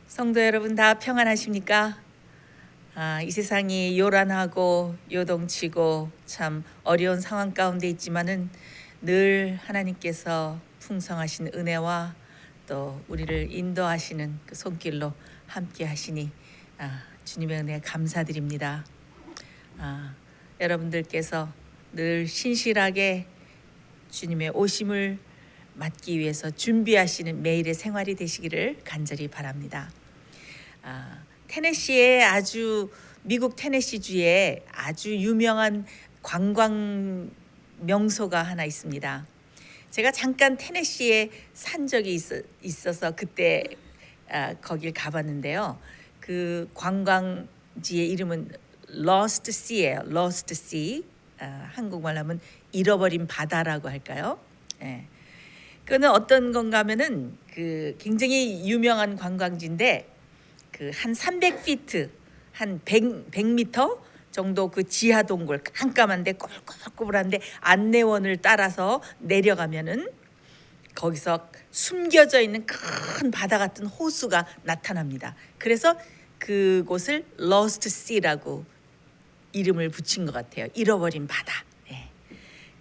성도 여러분 다 평안하십니까? 이 세상이 요란하고 요동치고 참 어려운 상황 가운데 있지만은 늘 하나님께서 풍성하신 은혜와 또 우리를 인도하시는 그 손길로 함께 하시니 주님의 은혜 감사드립니다. 여러분들께서 늘 신실하게 주님의 오심을 맞기 위해서 준비하시는 매일의 생활이 되시기를 간절히 바랍니다. 테네시에 미국 테네시주에 아주 유명한 관광 명소가 하나 있습니다. 제가 잠깐 테네시에 산 적이 있어서 그때 거길 가봤는데요. 그 관광지의 이름은 Lost Sea예요. Lost Sea. 한국말로 하면 잃어버린 바다라고 할까요? 예. 그거는 어떤 건가 하면은 그 굉장히 유명한 관광지인데 그 한 300피트, 한 100m 정도 그 지하 동굴 깜깜한데 꼬불꼬불한데 안내원을 따라서 내려가면은 거기서 숨겨져 있는 큰 바다 같은 호수가 나타납니다. 그래서 그곳을 Lost Sea라고 이름을 붙인 것 같아요. 잃어버린 바다.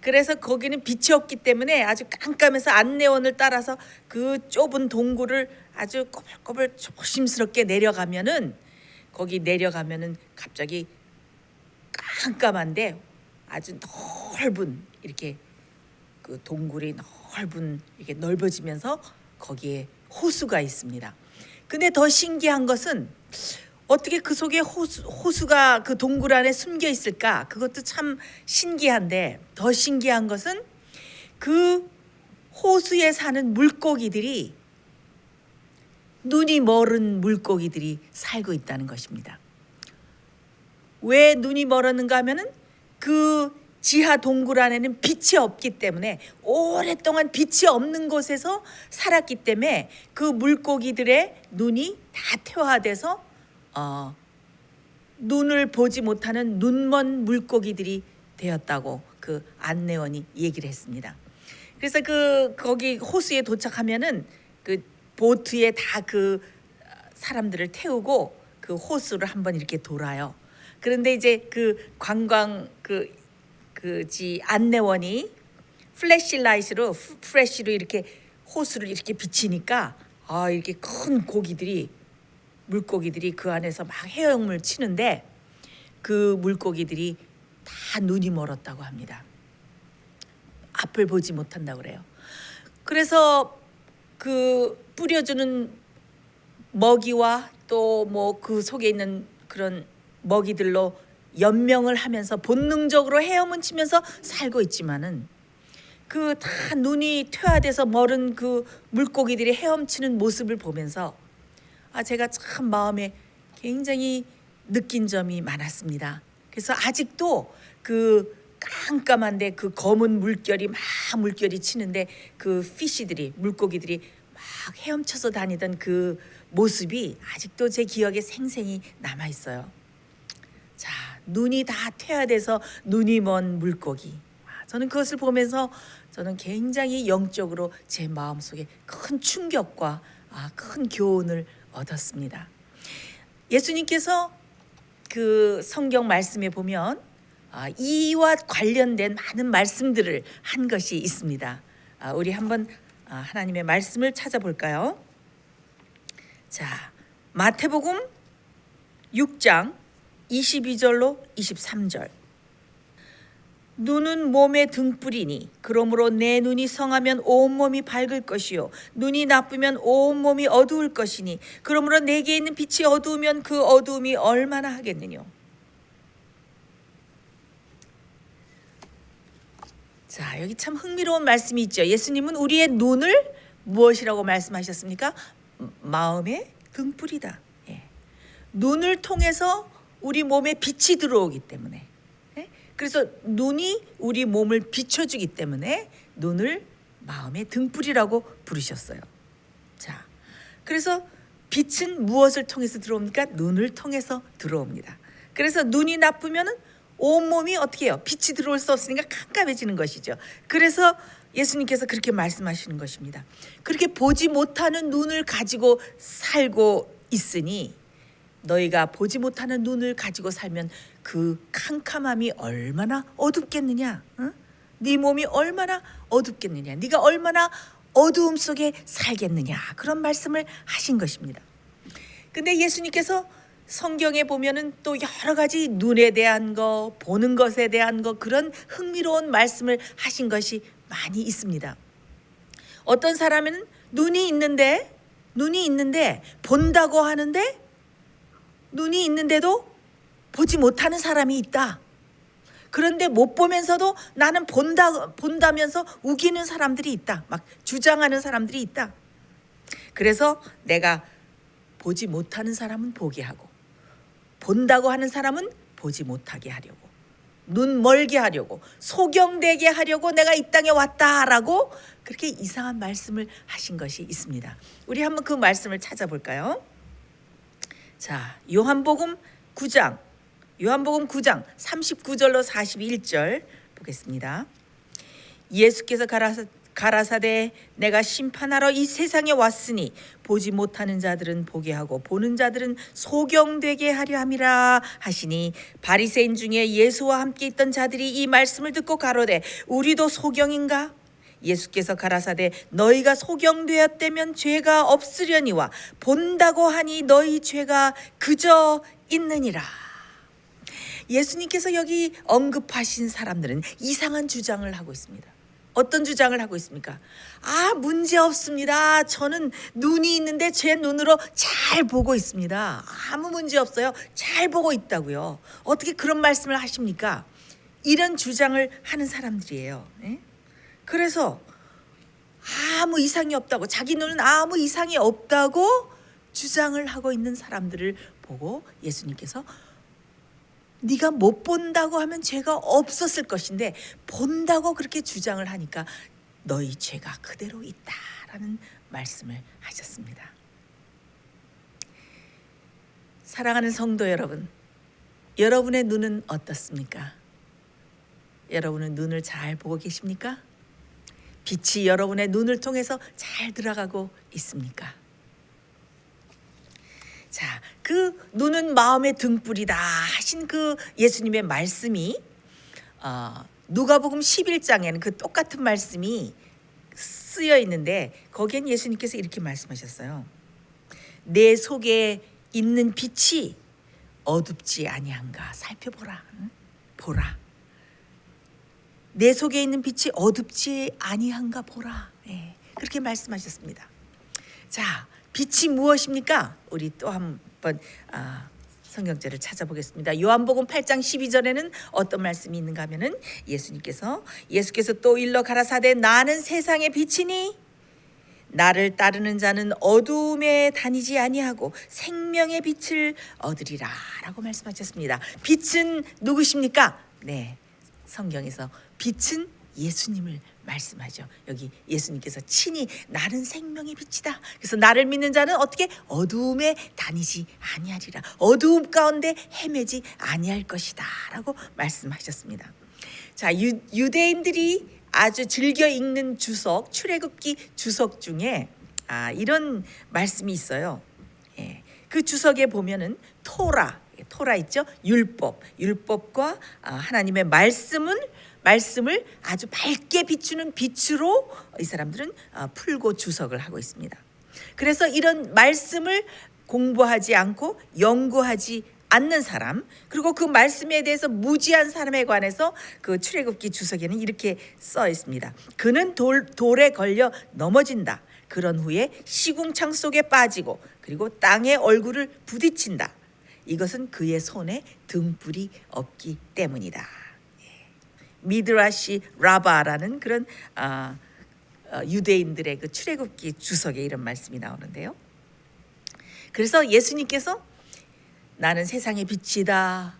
그래서 거기는 빛이 없기 때문에 아주 깜깜해서 안내원을 따라서 그 좁은 동굴을 아주 꼬불꼬불 조심스럽게 내려가면은 거기 내려가면은 갑자기 깜깜한데 아주 넓은 이렇게 그 동굴이 이렇게 넓어지면서 거기에 호수가 있습니다. 근데 더 신기한 것은 어떻게 그 속에 호수가 그 동굴 안에 숨겨 있을까? 그것도 참 신기한데 더 신기한 것은 그 호수에 사는 물고기들이 눈이 멀은 물고기들이 살고 있다는 것입니다. 왜 눈이 멀었는가 하면은 그 지하 동굴 안에는 빛이 없기 때문에 오랫동안 빛이 없는 곳에서 살았기 때문에 그 물고기들의 눈이 다 퇴화돼서 눈을 보지 못하는 눈먼 물고기들이 되었다고 그 안내원이 얘기를 했습니다. 그래서 거기 호수에 도착하면은 그 보트에 다 그 사람들을 태우고 그 호수를 한번 이렇게 돌아요. 그런데 이제 그 관광 그지 안내원이 플래시로 이렇게 호수를 이렇게 비치니까 이렇게 큰 물고기들이 그 안에서 막 헤엄을 치는데 그 물고기들이 다 눈이 멀었다고 합니다. 앞을 보지 못한다고 그래요. 그래서 그 뿌려주는 먹이와 또 뭐 그 속에 있는 그런 먹이들로 연명을 하면서 본능적으로 헤엄은 치면서 살고 있지만은 그 다 눈이 퇴화돼서 멀은 그 물고기들이 헤엄치는 모습을 보면서 제가 참 마음에 굉장히 느낀 점이 많았습니다. 그래서 아직도 그 깜깜한데 그 검은 물결이 치는데 그 물고기들이 막 헤엄쳐서 다니던 그 모습이 아직도 제 기억에 생생히 남아 있어요. 자, 눈이 다 퇴화돼서 눈이 먼 물고기. 저는 그것을 보면서 저는 굉장히 영적으로 제 마음속에 큰 충격과 큰 교훈을 얻었습니다. 예수님께서 그 성경 말씀에 보면 이와 관련된 많은 말씀들을 한 것이 있습니다. 우리 한번 하나님의 말씀을 찾아볼까요? 자, 마태복음 6장 22절로 23절. 눈은 몸의 등불이니 그러므로 내 눈이 성하면 온몸이 밝을 것이요 눈이 나쁘면 온몸이 어두울 것이니 그러므로 내게 있는 빛이 어두우면 그 어두움이 얼마나 하겠느냐. 자, 여기 참 흥미로운 말씀이 있죠. 예수님은 우리의 눈을 무엇이라고 말씀하셨습니까? 마음의 등불이다. 눈을 통해서 우리 몸에 빛이 들어오기 때문에, 그래서 눈이 우리 몸을 비춰주기 때문에 눈을 마음의 등불이라고 부르셨어요. 자, 그래서 빛은 무엇을 통해서 들어옵니까? 눈을 통해서 들어옵니다. 그래서 눈이 나쁘면은 온몸이 어떻게 해요? 빛이 들어올 수 없으니까 깜깜해지는 것이죠. 그래서 예수님께서 그렇게 말씀하시는 것입니다. 그렇게 보지 못하는 눈을 가지고 살고 있으니 너희가 보지 못하는 눈을 가지고 살면 그 캄캄함이 얼마나 어둡겠느냐. 응? 네 몸이 얼마나 어둡겠느냐. 네가 얼마나 어두움 속에 살겠느냐. 그런 말씀을 하신 것입니다. 근데 예수님께서 성경에 보면은 또 여러 가지 눈에 대한 거, 보는 것에 대한 거, 그런 흥미로운 말씀을 하신 것이 많이 있습니다. 어떤 사람은 눈이 있는데 본다고 하는데 눈이 있는데도 보지 못하는 사람이 있다. 그런데 못 보면서도 나는 본다면서 우기는 사람들이 있다. 막 주장하는 사람들이 있다. 그래서 내가 보지 못하는 사람은 보게 하고 본다고 하는 사람은 보지 못하게 하려고, 눈 멀게 하려고, 소경되게 하려고 내가 이 땅에 왔다라고 그렇게 이상한 말씀을 하신 것이 있습니다. 우리 한번 그 말씀을 찾아볼까요? 자, 요한복음 9장 39절로 41절 보겠습니다. 예수께서 가라사대 내가 심판하러 이 세상에 왔으니 보지 못하는 자들은 보게 하고 보는 자들은 소경되게 하려 함이라 하시니 바리새인 중에 예수와 함께 있던 자들이 이 말씀을 듣고 가로되 우리도 소경인가? 예수께서 가라사대 너희가 소경되었다면 죄가 없으려니와 본다고 하니 너희 죄가 그저 있느니라. 예수님께서 여기 언급하신 사람들은 이상한 주장을 하고 있습니다. 어떤 주장을 하고 있습니까? 문제 없습니다. 저는 눈이 있는데 제 눈으로 잘 보고 있습니다. 아무 문제 없어요. 잘 보고 있다고요. 어떻게 그런 말씀을 하십니까? 이런 주장을 하는 사람들이에요. 그래서 아무 이상이 없다고, 자기 눈은 아무 이상이 없다고 주장을 하고 있는 사람들을 보고 예수님께서 네가 못 본다고 하면 죄가 없었을 것인데 본다고 그렇게 주장을 하니까 너희 죄가 그대로 있다라는 말씀을 하셨습니다. 사랑하는 성도 여러분, 여러분의 눈은 어떻습니까? 여러분은 눈을 잘 보고 계십니까? 빛이 여러분의 눈을 통해서 잘 들어가고 있습니까? 자, 그 눈은 마음의 등불이다 하신 그 예수님의 말씀이 누가복음 11장에는 그 똑같은 말씀이 쓰여 있는데 거기엔 예수님께서 이렇게 말씀하셨어요. 내 속에 있는 빛이 어둡지 아니한가 살펴보라. 보라. 내 속에 있는 빛이 어둡지 아니한가 보라. 그렇게 말씀하셨습니다. 자, 빛이 무엇입니까? 우리 또 한번 성경절을 찾아보겠습니다. 요한복음 8장 12절에는 어떤 말씀이 있는가 하면은 예수께서 또 일러 가라사대 나는 세상의 빛이니 나를 따르는 자는 어두움에 다니지 아니하고 생명의 빛을 얻으리라 라고 말씀하셨습니다. 빛은 누구십니까? 네, 성경에서 빛은 예수님을 말씀하죠. 여기 예수님께서 친히 나는 생명의 빛이다. 그래서 나를 믿는 자는 어떻게 어두움에 다니지 아니하리라. 어두움 가운데 헤매지 아니할 것이다 라고 말씀하셨습니다. 자, 유대인들이 아주 즐겨 읽는 주석, 출애굽기 주석 중에 이런 말씀이 있어요. 그 주석에 보면은 토라 있죠. 율법과 하나님의 말씀을 아주 밝게 비추는 빛으로 이 사람들은 풀고 주석을 하고 있습니다. 그래서 이런 말씀을 공부하지 않고 연구하지 않는 사람, 그리고 그 말씀에 대해서 무지한 사람에 관해서 그 출애굽기 주석에는 이렇게 써 있습니다. 그는 돌에 걸려 넘어진다. 그런 후에 시궁창 속에 빠지고 그리고 땅에 얼굴을 부딪힌다. 이것은 그의 손에 등불이 없기 때문이다. 미드라시 라바라는 그런 유대인들의 그 출애굽기 주석에 이런 말씀이 나오는데요. 그래서 예수님께서 나는 세상의 빛이다.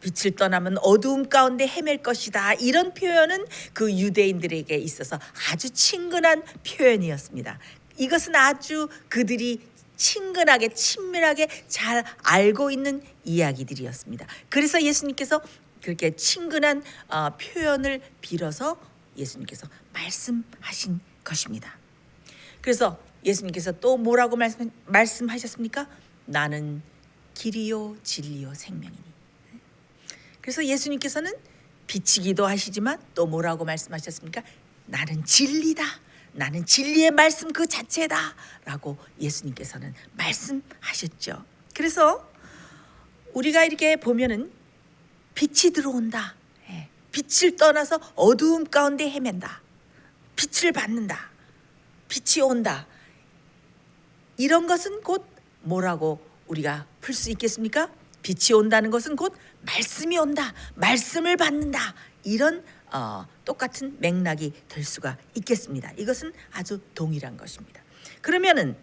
빛을 떠나면 어두움 가운데 헤맬 것이다. 이런 표현은 그 유대인들에게 있어서 아주 친근한 표현이었습니다. 이것은 아주 그들이 친근하게 친밀하게 잘 알고 있는 이야기들이었습니다. 그래서 예수님께서 그렇게 친근한 표현을 빌어서 예수님께서 말씀하신 것입니다. 그래서 예수님께서 또 뭐라고 말씀하셨습니까? 나는 길이요 진리요 생명이니. 그래서 예수님께서는 빛이기도 하시지만 또 뭐라고 말씀하셨습니까? 나는 진리다. 나는 진리의 말씀 그 자체다 라고 예수님께서는 말씀하셨죠. 그래서 우리가 이렇게 보면은 빛이 들어온다. 빛을 떠나서 어두움 가운데 헤맨다. 빛을 받는다. 빛이 온다. 이런 것은 곧 뭐라고 우리가 풀 수 있겠습니까? 빛이 온다는 것은 곧 말씀이 온다. 말씀을 받는다. 이런 똑같은 맥락이 될 수가 있겠습니다. 이것은 아주 동일한 것입니다. 그러면은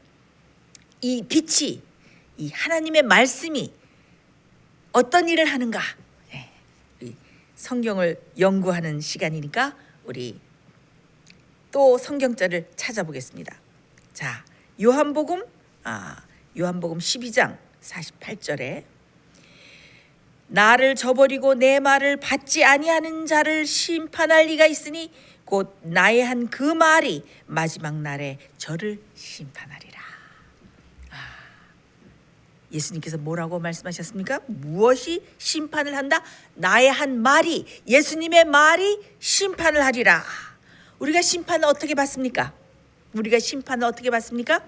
이 빛이, 이 하나님의 말씀이 어떤 일을 하는가? 우리 성경을 연구하는 시간이니까 우리 또 성경절을 찾아보겠습니다. 자, 요한복음 12장 48절에 나를 저버리고 내 말을 받지 아니하는 자를 심판할 리가 있으니 곧 나의 한 그 말이 마지막 날에 저를 심판하리라. 예수님께서 뭐라고 말씀하셨습니까? 무엇이 심판을 한다? 나의 한 말이, 예수님의 말이 심판을 하리라. 우리가 심판을 어떻게 받습니까? 우리가 심판을 어떻게 받습니까?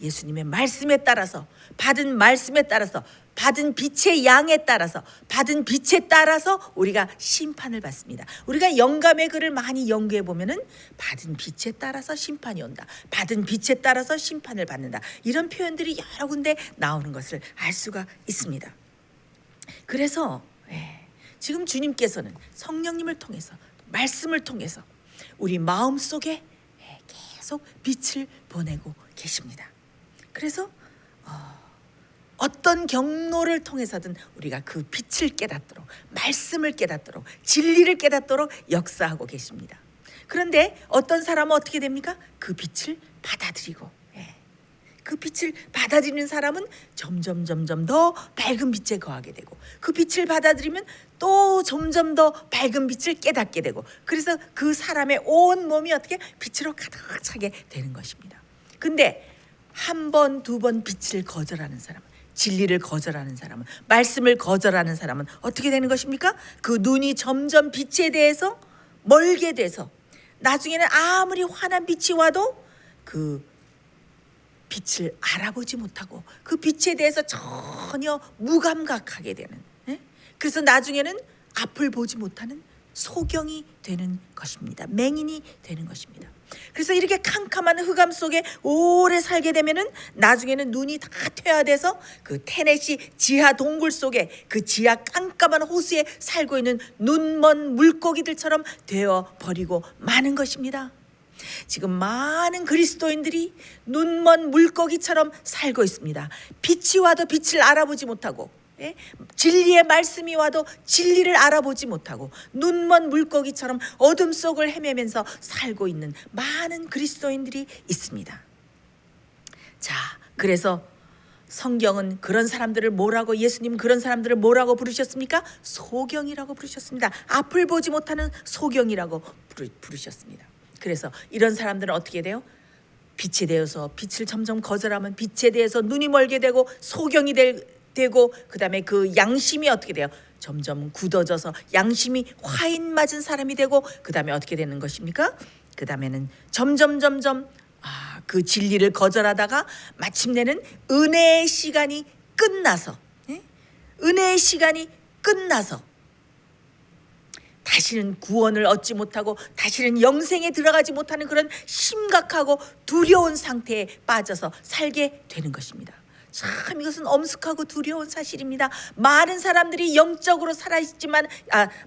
예수님의 말씀에 따라서, 받은 말씀에 따라서, 받은 빛의 양에 따라서, 받은 빛에 따라서 우리가 심판을 받습니다. 우리가 영감의 글을 많이 연구해 보면은 받은 빛에 따라서 심판이 온다. 받은 빛에 따라서 심판을 받는다. 이런 표현들이 여러 군데 나오는 것을 알 수가 있습니다. 그래서 지금 주님께서는 성령님을 통해서, 말씀을 통해서 우리 마음속에 계속 빛을 보내고 계십니다. 그래서 어떤 경로를 통해서든 우리가 그 빛을 깨닫도록, 말씀을 깨닫도록, 진리를 깨닫도록 역사하고 계십니다. 그런데 어떤 사람은 어떻게 됩니까? 그 빛을 받아들이고, 그 빛을 받아들이는 사람은 점점 더 밝은 빛에 거하게 되고, 그 빛을 받아들이면 또 점점 더 밝은 빛을 깨닫게 되고, 그래서 그 사람의 온 몸이 어떻게 빛으로 가득 차게 되는 것입니다. 근데 한 번, 두 번 빛을 거절하는 사람은, 진리를 거절하는 사람은, 말씀을 거절하는 사람은 어떻게 되는 것입니까? 그 눈이 점점 빛에 대해서 멀게 돼서 나중에는 아무리 환한 빛이 와도 그 빛을 알아보지 못하고 그 빛에 대해서 전혀 무감각하게 되는, 그래서 나중에는 앞을 보지 못하는 소경이 되는 것입니다. 맹인이 되는 것입니다. 그래서 이렇게 캄캄한 흑암 속에 오래 살게 되면은 나중에는 눈이 다 퇴화돼서 그 테네시 지하 동굴 속에, 그 지하 깜깜한 호수에 살고 있는 눈먼 물고기들처럼 되어 버리고 마는 것입니다. 지금 많은 그리스도인들이 눈먼 물고기처럼 살고 있습니다. 빛이 와도 빛을 알아보지 못하고, 진리의 말씀이 와도 진리를 알아보지 못하고 눈먼 물고기처럼 어둠 속을 헤매면서 살고 있는 많은 그리스도인들이 있습니다. 자, 그래서 성경은 그런 사람들을 뭐라고, 예수님 그런 사람들을 뭐라고 부르셨습니까? 소경이라고 부르셨습니다. 앞을 보지 못하는 소경이라고 부르셨습니다. 그래서 이런 사람들은 어떻게 돼요? 빛에 대해서 빛을 점점 거절하면 빛에 대해서 눈이 멀게 되고 소경이 되고, 그 다음에 그 양심이 어떻게 돼요? 점점 굳어져서 양심이 화인 맞은 사람이 되고, 그 다음에 어떻게 되는 것입니까? 그 다음에는 점점 그 진리를 거절하다가 마침내는 은혜의 시간이 끝나서, 은혜의 시간이 끝나서 다시는 구원을 얻지 못하고 다시는 영생에 들어가지 못하는 그런 심각하고 두려운 상태에 빠져서 살게 되는 것입니다. 참 이것은 엄숙하고 두려운 사실입니다. 많은 사람들이 영적으로 살아있지만,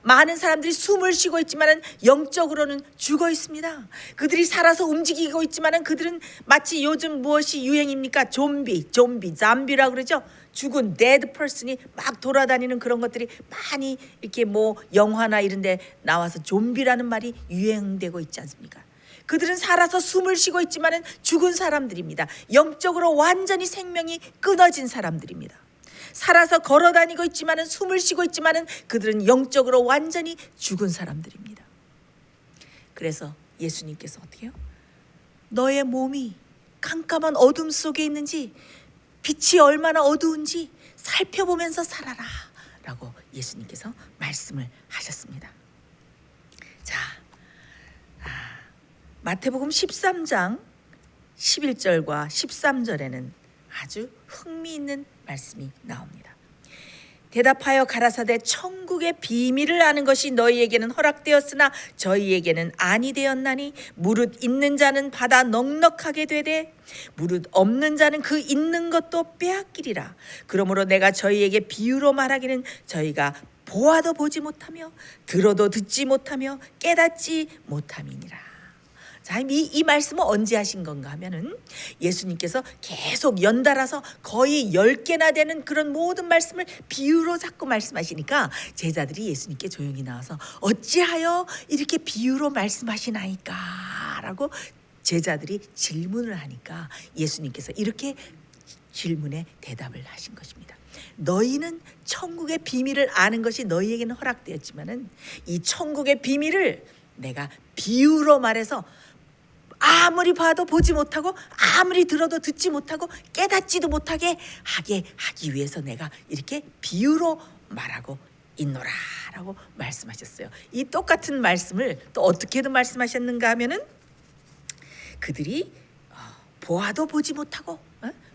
많은 사람들이 숨을 쉬고 있지만 영적으로는 죽어 있습니다. 그들이 살아서 움직이고 있지만 그들은 마치 요즘 무엇이 유행입니까? 잠비라고 그러죠. 죽은 dead person이 막 돌아다니는 그런 것들이 많이 이렇게 뭐 영화나 이런 데 나와서 좀비라는 말이 유행되고 있지 않습니까? 그들은 살아서 숨을 쉬고 있지만 죽은 사람들입니다. 영적으로 완전히 생명이 끊어진 사람들입니다. 살아서 걸어다니고 있지만, 숨을 쉬고 있지만 그들은 영적으로 완전히 죽은 사람들입니다. 그래서 예수님께서 어떻게 해요? 너의 몸이 깜깜한 어둠 속에 있는지 빛이 얼마나 어두운지 살펴보면서 살아라 라고 예수님께서 말씀을 하셨습니다. 자, 마태복음 13장 11절과 13절에는 아주 흥미있는 말씀이 나옵니다. 대답하여 가라사대 천국의 비밀을 아는 것이 너희에게는 허락되었으나 저희에게는 아니 되었나니 무릇 있는 자는 받아 넉넉하게 되되 무릇 없는 자는 그 있는 것도 빼앗기리라. 그러므로 내가 저희에게 비유로 말하기는 저희가 보아도 보지 못하며 들어도 듣지 못하며 깨닫지 못함이니라. 자, 이 말씀은 언제 하신 건가 하면은 예수님께서 계속 연달아서 거의 10개나 되는 그런 모든 말씀을 비유로 자꾸 말씀하시니까 제자들이 예수님께 조용히 나와서 어찌하여 이렇게 비유로 말씀하시나이까 라고 제자들이 질문을 하니까 예수님께서 이렇게 질문에 대답을 하신 것입니다. 너희는 천국의 비밀을 아는 것이 너희에게는 허락되었지만은 이 천국의 비밀을 내가 비유로 말해서 아무리 봐도 보지 못하고 아무리 들어도 듣지 못하고 깨닫지도 못하게 하기 위해서 내가 이렇게 비유로 말하고 있노라 라고 말씀하셨어요. 이 똑같은 말씀을 또 어떻게도 말씀하셨는가 하면은 그들이 보아도 보지 못하고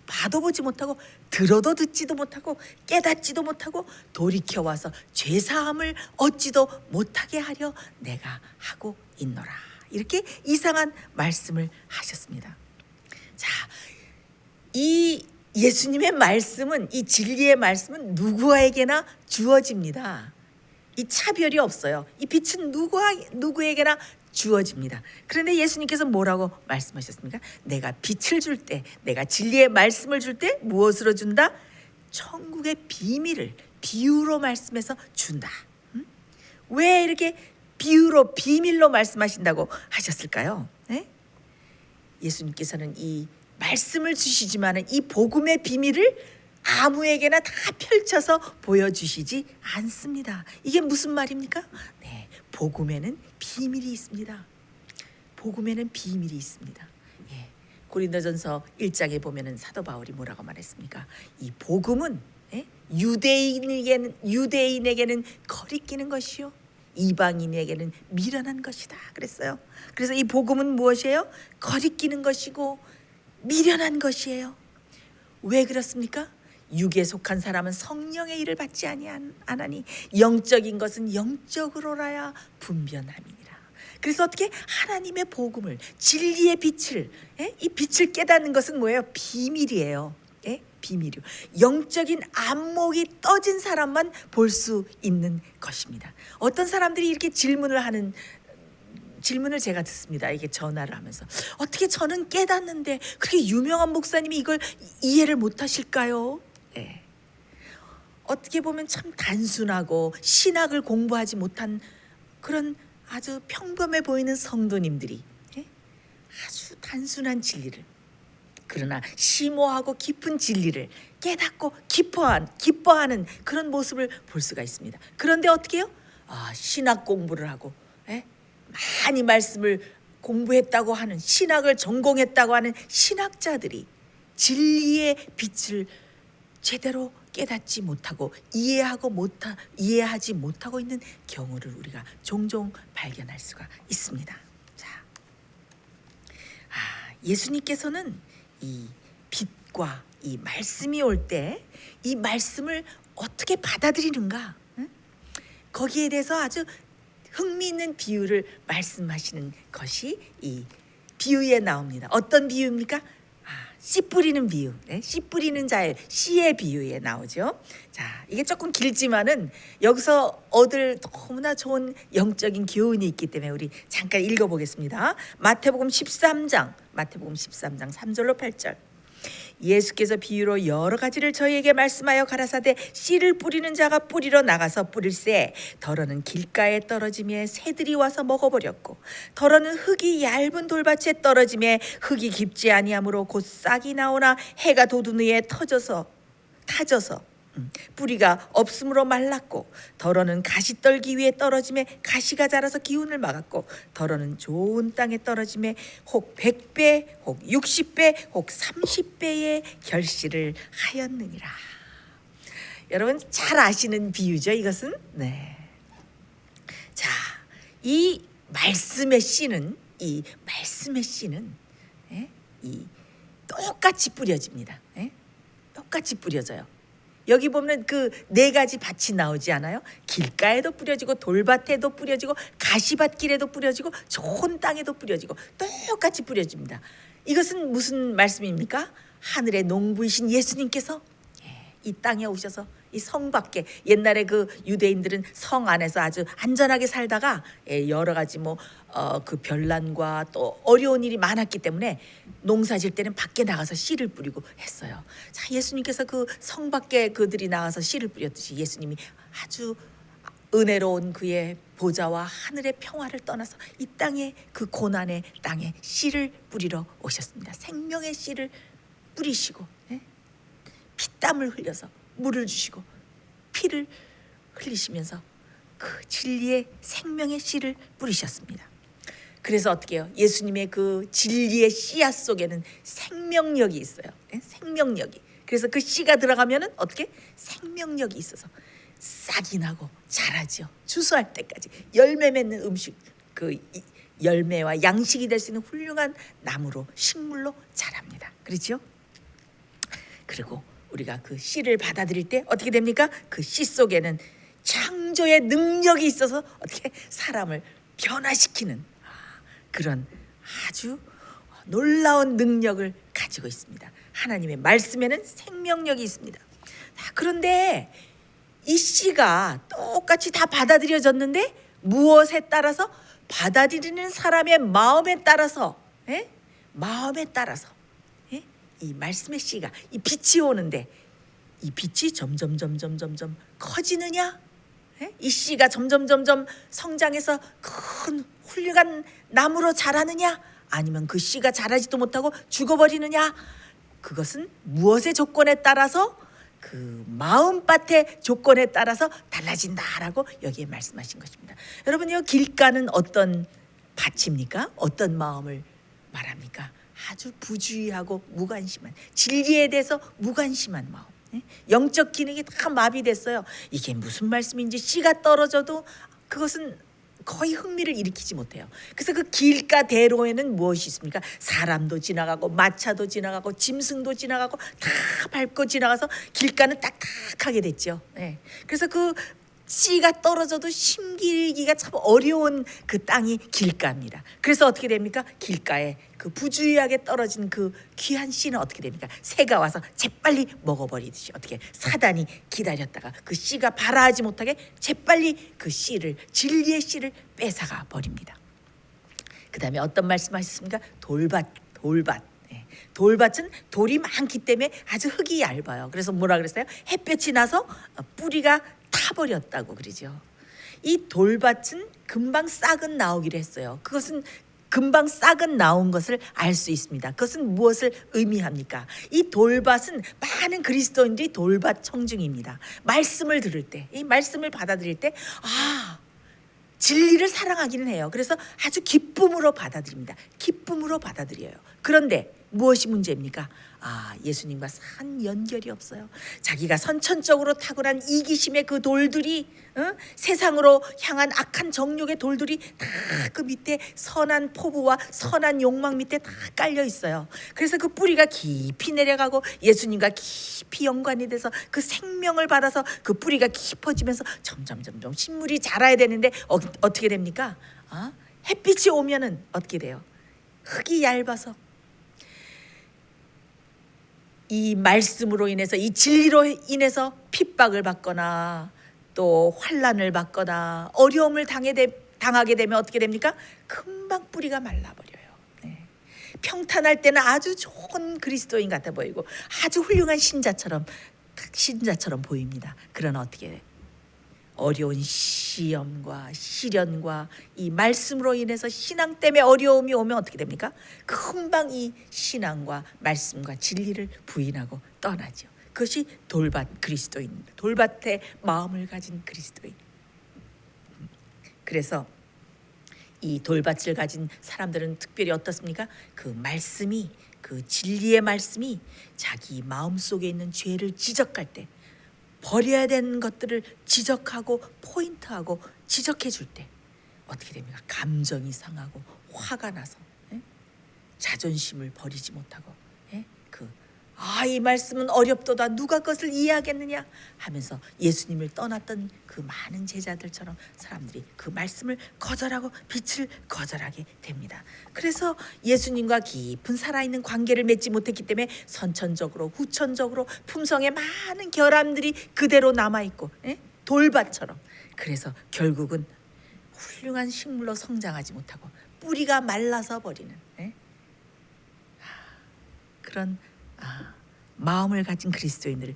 봐도 보지 못하고 들어도 듣지도 못하고 깨닫지도 못하고 돌이켜와서 죄사함을 얻지도 못하게 하려 내가 하고 있노라. 이렇게 이상한 말씀을 하셨습니다. 자, 이 예수님의 말씀은, 이 진리의 말씀은 누구에게나 주어집니다. 이 차별이 없어요. 이 빛은 누구에게나 주어집니다. 그런데 예수님께서 뭐라고 말씀하셨습니까? 내가 빛을 줄 때, 내가 진리의 말씀을 줄 때 무엇으로 준다? 천국의 비밀을 비유로 말씀해서 준다. 왜 이렇게 비유로 비밀로 말씀하신다고 하셨을까요? 네? 예수님께서는 이 말씀을 주시지만 이 복음의 비밀을 아무에게나 다 펼쳐서 보여주시지 않습니다. 이게 무슨 말입니까? 네, 복음에는 비밀이 있습니다. 복음에는 비밀이 있습니다. 예, 고린도전서 1장에 보면은 사도 바울이 뭐라고 말했습니까? 이 복음은 유대인에게는 거리끼는 것이요 이방인에게는 미련한 것이다 그랬어요. 그래서 이 복음은 무엇이에요? 거리끼는 것이고 미련한 것이에요. 왜 그렇습니까? 육에 속한 사람은 성령의 일을 받지 아니하니 영적인 것은 영적으로라야 분별함이니라. 그래서 어떻게 하나님의 복음을, 진리의 빛을, 이 빛을 깨닫는 것은 뭐예요? 비밀이에요. 비밀이요. 영적인 안목이 떠진 사람만 볼 수 있는 것입니다. 어떤 사람들이 이렇게 질문을 제가 듣습니다. 이게 전화를 하면서 어떻게 저는 깨닫는데 그렇게 유명한 목사님이 이걸 이해를 못하실까요? 네. 어떻게 보면 참 단순하고 신학을 공부하지 못한 그런 아주 평범해 보이는 성도님들이 아주 단순한 진리를, 그러나 심오하고 깊은 진리를 깨닫고 기뻐하는 그런 모습을 볼 수가 있습니다. 그런데 어떻게 해요? 신학 공부를 하고 많이 말씀을 공부했다고 하는, 신학을 전공했다고 하는 신학자들이 진리의 빛을 제대로 깨닫지 못하고 이해하지 못하고 있는 경우를 우리가 종종 발견할 수가 있습니다. 자, 예수님께서는 이 빛과 이 말씀이 올 때 이 말씀을 어떻게 받아들이는가, 거기에 대해서 아주 흥미있는 비유를 말씀하시는 것이 이 비유에 나옵니다. 어떤 비유입니까? 씨 뿌리는 비유, 씨 뿌리는 자의 씨의 비유에 나오죠. 자, 이게 조금 길지만은 여기서 얻을 너무나 좋은 영적인 교훈이 있기 때문에 우리 잠깐 읽어보겠습니다. 마태복음 13장 3절로 8절. 예수께서 비유로 여러 가지를 저희에게 말씀하여 가라사대 씨를 뿌리는 자가 뿌리러 나가서 뿌릴새 덜어는 길가에 떨어지며 새들이 와서 먹어버렸고 덜어는 흙이 얇은 돌밭에 떨어지며 흙이 깊지 아니하므로 곧 싹이 나오나 해가 돋은 후에 타져서 뿌리가 없음으로 말랐고 더러는 가시 떨기 위해 떨어짐에 가시가 자라서 기운을 막았고 더러는 좋은 땅에 떨어짐에 혹 100배 혹 60배 혹 30배의 결실을 하였느니라. 여러분 잘 아시는 비유죠 이것은. 네. 자, 이 말씀의 씨는 이 똑같이 뿌려집니다. 똑같이 뿌려져요. 여기 보면 그 네 가지 밭이 나오지 않아요? 길가에도 뿌려지고 돌밭에도 뿌려지고 가시밭길에도 뿌려지고 좋은 땅에도 뿌려지고 똑같이 뿌려집니다. 이것은 무슨 말씀입니까? 하늘의 농부이신 예수님께서 이 땅에 오셔서 이 성 밖에, 옛날에 그 유대인들은 성 안에서 아주 안전하게 살다가 여러 가지 그 변란과 또 어려운 일이 많았기 때문에 농사 질 때는 밖에 나가서 씨를 뿌리고 했어요. 자, 예수님께서 그 성 밖에 그들이 나가서 씨를 뿌렸듯이 예수님이 아주 은혜로운 그의 보좌와 하늘의 평화를 떠나서 이 땅에 그 고난의 땅에 씨를 뿌리러 오셨습니다. 생명의 씨를 뿌리시고 피땀을 흘려서 물을 주시고 피를 흘리시면서 그 진리의 생명의 씨를 뿌리셨습니다. 그래서 어떻게 해요? 예수님의 그 진리의 씨앗 속에는 생명력이 있어요. 생명력이. 그래서 그 씨가 들어가면은 어떻게? 생명력이 있어서 싹이 나고 자라죠. 추수할 때까지 열매 맺는 음식, 그 열매와 양식이 될 수 있는 훌륭한 나무로 식물로 자랍니다. 그렇죠? 그리고 우리가 그 씨를 받아들일 때 어떻게 됩니까? 그 씨 속에는 창조의 능력이 있어서 어떻게 사람을 변화시키는 그런 아주 놀라운 능력을 가지고 있습니다. 하나님의 말씀에는 생명력이 있습니다. 그런데 이 씨가 똑같이 다 받아들여졌는데 무엇에 따라서? 받아들이는 사람의 마음에 따라서, 마음에 따라서 이 말씀의 씨가 이 빛이 오는데 이 빛이 점점 커지느냐? 이 씨가 점점 성장해서 큰 훌륭한 나무로 자라느냐? 아니면 그 씨가 자라지도 못하고 죽어버리느냐? 그것은 무엇의 조건에 따라서? 그 마음밭의 조건에 따라서 달라진다라고 여기에 말씀하신 것입니다. 여러분요, 길가는 어떤 밭입니까? 어떤 마음을 말합니까? 아주 부주의하고 무관심한, 진리에 대해서 무관심한 마음. 영적 기능이 다 마비됐어요. 이게 무슨 말씀인지 씨가 떨어져도 그것은 거의 흥미를 일으키지 못해요. 그래서 그 길가 대로에는 무엇이 있습니까? 사람도 지나가고 마차도 지나가고 짐승도 지나가고 다 밟고 지나가서 길가는 딱딱하게 됐죠. 그래서 그 씨가 떨어져도 심기기가 참 어려운 그 땅이 길가입니다. 그래서 어떻게 됩니까? 길가에 그 부주의하게 떨어진 그 귀한 씨는 어떻게 됩니까? 새가 와서 재빨리 먹어버리듯이 어떻게 사단이 기다렸다가 그 씨가 발아하지 못하게 재빨리 그 씨를, 진리의 씨를 뺏어가 버립니다. 그 다음에 어떤 말씀하셨습니까? 돌밭. 돌밭은 돌이 많기 때문에 아주 흙이 얇아요. 그래서 뭐라 그랬어요? 햇볕이 나서 뿌리가 타버렸다고 그러죠. 이 돌밭은 금방 싹은 나오기로 했어요. 그것은 금방 싹은 나온 것을 알 수 있습니다. 그것은 무엇을 의미합니까? 이 돌밭은 많은 그리스도인들이 돌밭 청중입니다. 말씀을 들을 때, 이 말씀을 받아들일 때 진리를 사랑하기는 해요. 그래서 아주 기쁨으로 받아들입니다. 기쁨으로 받아들여요. 그런데 무엇이 문제입니까? 예수님과 산 연결이 없어요. 자기가 선천적으로 탁월한 이기심의 그 돌들이 세상으로 향한 악한 정욕의 돌들이 다 그 밑에 선한 포부와 선한 욕망 밑에 다 깔려 있어요. 그래서 그 뿌리가 깊이 내려가고 예수님과 깊이 연관이 돼서 그 생명을 받아서 그 뿌리가 깊어지면서 점점 식물이 자라야 되는데 어떻게 됩니까? 햇빛이 오면은 어떻게 돼요? 흙이 얇아서 이 말씀으로 인해서, 이 진리로 인해서 핍박을 받거나 또 환난을 받거나 어려움을 당하게 되면 어떻게 됩니까? 금방 뿌리가 말라버려요. 평탄할 때는 아주 좋은 그리스도인 같아 보이고 아주 훌륭한 신자처럼 보입니다. 그러나 어떻게 돼요? 어려운 시험과 시련과 이 말씀으로 인해서 신앙 때문에 어려움이 오면 어떻게 됩니까? 금방 이 신앙과 말씀과 진리를 부인하고 떠나죠. 그것이 돌밭 그리스도인입니다. 돌밭의 마음을 가진 그리스도인. 그래서 이 돌밭을 가진 사람들은 특별히 어떻습니까? 그 말씀이, 그 진리의 말씀이 자기 마음속에 있는 죄를 지적할 때, 버려야 되는 것들을 지적하고 포인트하고 지적해 줄 때 어떻게 됩니까? 감정이 상하고 화가 나서 자존심을 버리지 못하고 이 말씀은 어렵도다, 누가 그것을 이해하겠느냐 하면서 예수님을 떠났던 그 많은 제자들처럼 사람들이 그 말씀을 거절하고 빛을 거절하게 됩니다. 그래서 예수님과 깊은 살아있는 관계를 맺지 못했기 때문에 선천적으로 후천적으로 품성의 많은 결함들이 그대로 남아있고 돌밭처럼, 그래서 결국은 훌륭한 식물로 성장하지 못하고 뿌리가 말라서 버리는 그런 마음을 가진 그리스도인들을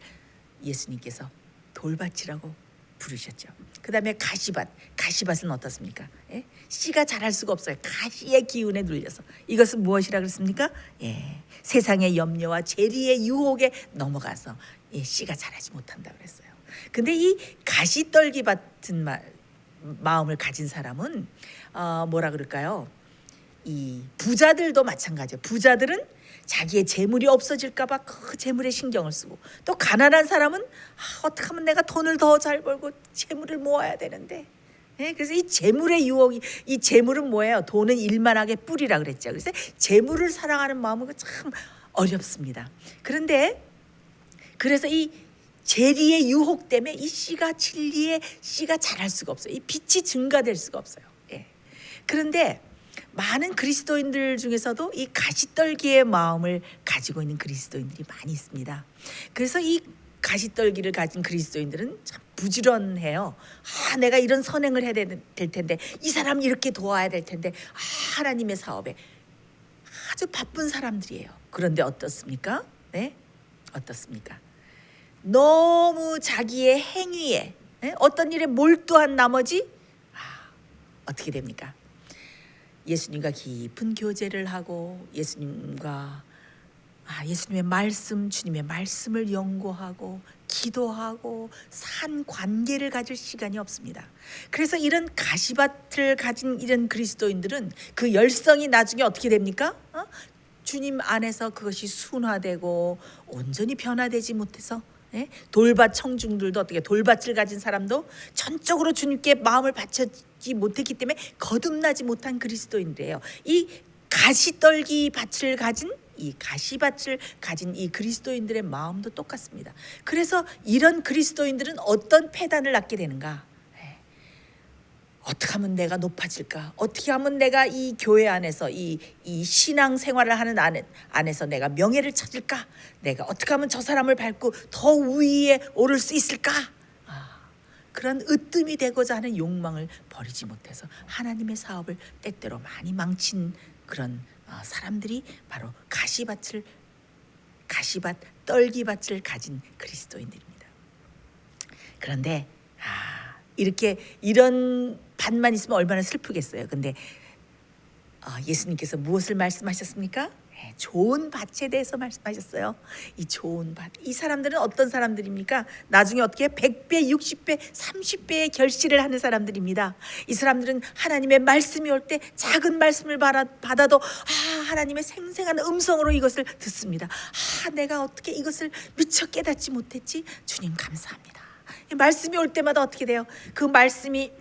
예수님께서 돌밭이라고 부르셨죠. 그 다음에 가시밭은 어떻습니까? 씨가 자랄 수가 없어요. 가시의 기운에 눌려서. 이것은 무엇이라 그랬습니까? 세상의 염려와 재리의 유혹에 넘어가서 씨가 자라지 못한다 그랬어요. 근데 이 가시떨기 같은 마음을 가진 사람은 뭐라 그럴까요? 이 부자들도 마찬가지예요. 부자들은 자기의 재물이 없어질까 봐 그 재물에 신경을 쓰고, 또 가난한 사람은 어떻게 하면 내가 돈을 더 잘 벌고 재물을 모아야 되는데, 그래서 이 재물의 유혹이, 이 재물은 뭐예요? 돈은 일만하게 뿌리라 그랬죠. 그래서 재물을 사랑하는 마음은 참 어렵습니다. 그래서 이 재리의 유혹 때문에 이 씨가, 진리의 씨가 자랄 수가 없어요. 이 빛이 증가될 수가 없어요. 그런데 많은 그리스도인들 중에서도 이 가시떨기의 마음을 가지고 있는 그리스도인들이 많이 있습니다. 그래서 이 가시떨기를 가진 그리스도인들은 참 부지런해요. 내가 이런 선행을 해야 될 텐데, 이 사람 이렇게 도와야 될 텐데, 하나님의 사업에 아주 바쁜 사람들이에요. 그런데 어떻습니까? 어떻습니까? 너무 자기의 행위에, 어떤 일에 몰두한 나머지 어떻게 됩니까? 예수님과 깊은 교제를 하고 예수님의 말씀, 주님의 말씀을 연구하고 기도하고 산 관계를 가질 시간이 없습니다. 그래서 이런 가시밭을 가진 이런 그리스도인들은 그 열성이 나중에 어떻게 됩니까? 주님 안에서 그것이 순화되고 온전히 변화되지 못해서 돌밭 청중들도 어떻게, 돌밭을 가진 사람도 전적으로 주님께 마음을 바치지 못했기 때문에 거듭나지 못한 그리스도인들이에요. 이 가시떨기 밭을 가진, 이 가시밭을 가진 이 그리스도인들의 마음도 똑같습니다. 그래서 이런 그리스도인들은 어떤 패단을 낳게 되는가? 어떻게 하면 내가 높아질까? 어떻게 하면 내가 이 교회 안에서 이 신앙 생활을 하는 안에서 내가 명예를 찾을까? 내가 어떻게 하면 저 사람을 밟고 더 위에 오를 수 있을까? 그런 으뜸이 되고자 하는 욕망을 버리지 못해서 하나님의 사업을 때때로 많이 망친 그런 사람들이 바로 떨기밭을 가진 그리스도인들입니다. 그런데 이런 밭만 있으면 얼마나 슬프겠어요. 근데 예수님께서 무엇을 말씀하셨습니까? 좋은 밭에 대해서 말씀하셨어요. 이 좋은 밭, 이 사람들은 어떤 사람들입니까? 나중에 어떻게 100배, 60배, 30배의 결실을 하는 사람들입니다. 이 사람들은 하나님의 말씀이 올 때 작은 말씀을 받아도 하나님의 생생한 음성으로 이것을 듣습니다. 내가 어떻게 이것을 미처 깨닫지 못했지? 주님 감사합니다. 말씀이 올 때마다 어떻게 돼요? 그 말씀이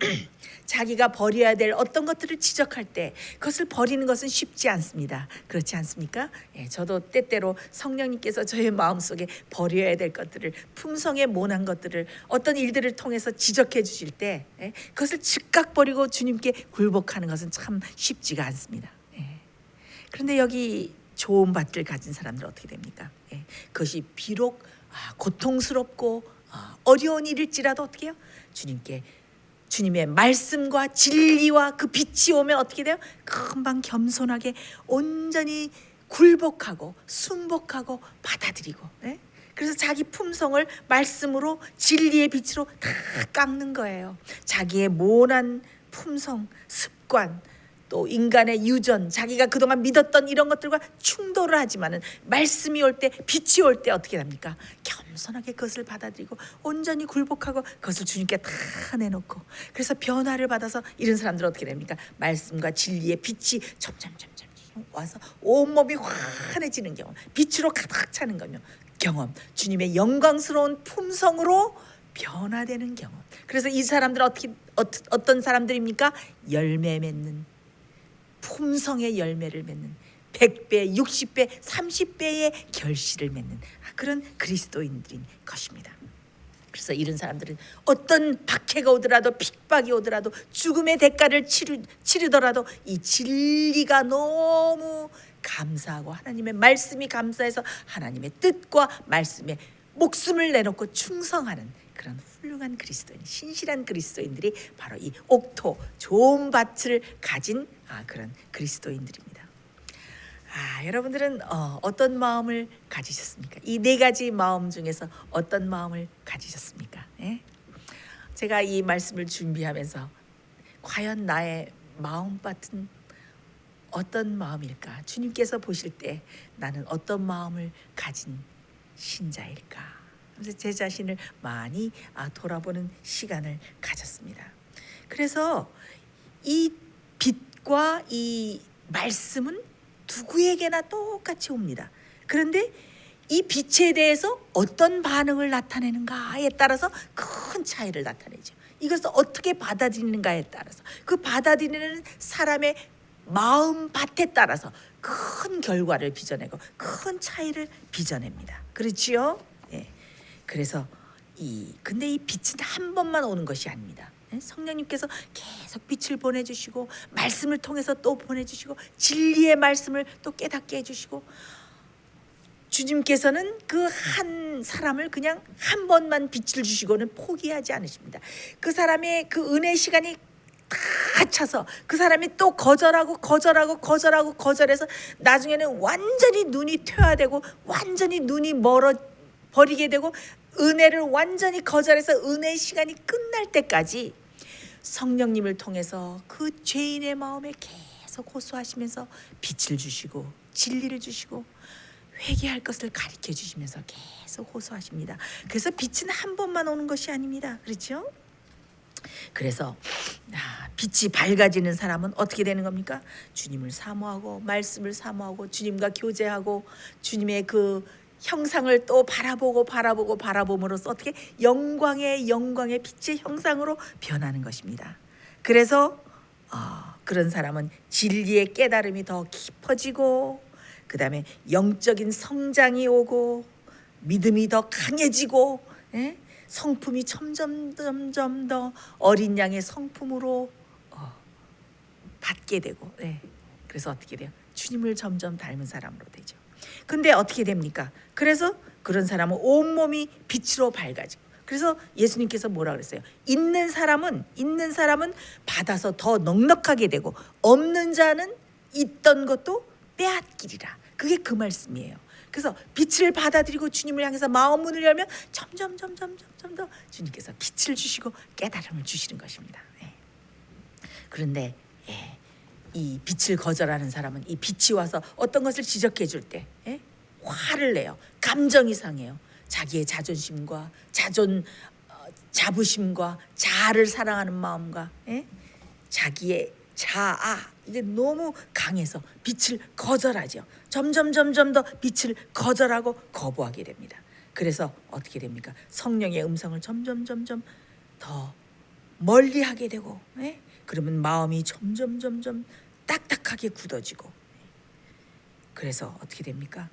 자기가 버려야 될 어떤 것들을 지적할 때 그것을 버리는 것은 쉽지 않습니다. 그렇지 않습니까? 저도 때때로 성령님께서 저의 마음속에 버려야 될 것들을, 품성에 모난 것들을 어떤 일들을 통해서 지적해 주실 때 그것을 즉각 버리고 주님께 굴복하는 것은 참 쉽지가 않습니다. 그런데 여기 좋은 밭을 가진 사람들은 어떻게 됩니까? 그것이 비록 고통스럽고 어려운 일일지라도 어떻게 해요? 주님의 말씀과 진리와 그 빛이 오면 어떻게 돼요? 금방 겸손하게 온전히 굴복하고 순복하고 받아들이고, 그래서 자기 품성을 말씀으로, 진리의 빛으로 다 깎는 거예요. 자기의 모난 품성, 습관, 또 인간의 유전, 자기가 그동안 믿었던 이런 것들과 충돌을 하지만은 말씀이 올 때, 빛이 올 때 어떻게 됩니까? 겸손하게 그것을 받아들이고 온전히 굴복하고 그것을 주님께 다 내놓고, 그래서 변화를 받아서 이런 사람들은 어떻게 됩니까? 말씀과 진리의 빛이 점점 와서 온몸이 환해지는 경험, 빛으로 가득 차는 경험, 주님의 영광스러운 품성으로 변화되는 경험. 그래서 이 사람들은 어떤 사람들입니까? 열매 맺는, 품성의 열매를 맺는, 100배, 60배, 30배의 결실을 맺는 그런 그리스도인들인 것입니다. 그래서 이런 사람들은 어떤 박해가 오더라도, 핍박이 오더라도, 죽음의 대가를 치르더라도 이 진리가 너무 감사하고 하나님의 말씀이 감사해서 하나님의 뜻과 말씀에 목숨을 내놓고 충성하는 그런 훌륭한 그리스도인, 신실한 그리스도인들이 바로 이 옥토, 좋은 밭을 가진 그런 그리스도인들입니다. 여러분들은 어떤 마음을 가지셨습니까? 이 네 가지 마음 중에서 어떤 마음을 가지셨습니까? 제가 이 말씀을 준비하면서 과연 나의 마음밭은 어떤 마음일까? 주님께서 보실 때 나는 어떤 마음을 가진 신자일까? 그래서 제 자신을 많이 돌아보는 시간을 가졌습니다. 그래서 이 빛과 이 말씀은 누구에게나 똑같이 옵니다. 그런데 이 빛에 대해서 어떤 반응을 나타내는가에 따라서 큰 차이를 나타내죠. 이것을 어떻게 받아들이는가에 따라서, 그 받아들이는 사람의 마음밭에 따라서 큰 결과를 빚어내고 큰 차이를 빚어냅니다. 그렇지요? 그래서 근데 이 빛은 한 번만 오는 것이 아닙니다. 성령님께서 계속 빛을 보내주시고 말씀을 통해서 또 보내주시고 진리의 말씀을 또 깨닫게 해주시고, 주님께서는 그 한 사람을 그냥 한 번만 빛을 주시고는 포기하지 않으십니다. 그 사람의 그 은혜 시간이 다 차서 그 사람이 또 거절해서 나중에는 완전히 눈이 퇴화되고 완전히 눈이 멀어 버리게 되고 은혜를 완전히 거절해서 은혜의 시간이 끝날 때까지 성령님을 통해서 그 죄인의 마음에 계속 호소하시면서 빛을 주시고 진리를 주시고 회개할 것을 가르쳐 주시면서 계속 호소하십니다. 그래서 빛은 한 번만 오는 것이 아닙니다. 그렇죠? 그래서 빛이 밝아지는 사람은 어떻게 되는 겁니까? 주님을 사모하고 말씀을 사모하고 주님과 교제하고 주님의 그 형상을 또 바라봄으로써 어떻게 영광의 빛의 형상으로 변하는 것입니다. 그래서 그런 사람은 진리의 깨달음이 더 깊어지고, 그 다음에 영적인 성장이 오고, 믿음이 더 강해지고, 성품이 점점 더 어린 양의 성품으로 받게 되고, 그래서 어떻게 돼요? 주님을 점점 닮은 사람으로 되죠. 근데 어떻게 됩니까? 그래서 그런 사람은 온몸이 빛으로 밝아지고, 그래서 예수님께서 뭐라 그랬어요? 있는 사람은 받아서 더 넉넉하게 되고 없는 자는 있던 것도 빼앗기리라. 그게 그 말씀이에요. 그래서 빛을 받아들이고 주님을 향해서 마음 문을 열면 점점 더 주님께서 빛을 주시고 깨달음을 주시는 것입니다. 그런데 이 빛을 거절하는 사람은 이 빛이 와서 어떤 것을 지적해 줄 때 화를 내요. 감정이 상해요. 자기의 자존심과 자부심과 자아를 사랑하는 마음과 자기의 자아, 이게 너무 강해서 빛을 거절하죠. 점점 더 빛을 거절하고 거부하게 됩니다. 그래서 어떻게 됩니까? 성령의 음성을 점점 더 멀리하게 되고, 그러면 마음이 점점 딱딱하게 굳어지고, 그래서 어떻게 됩니까?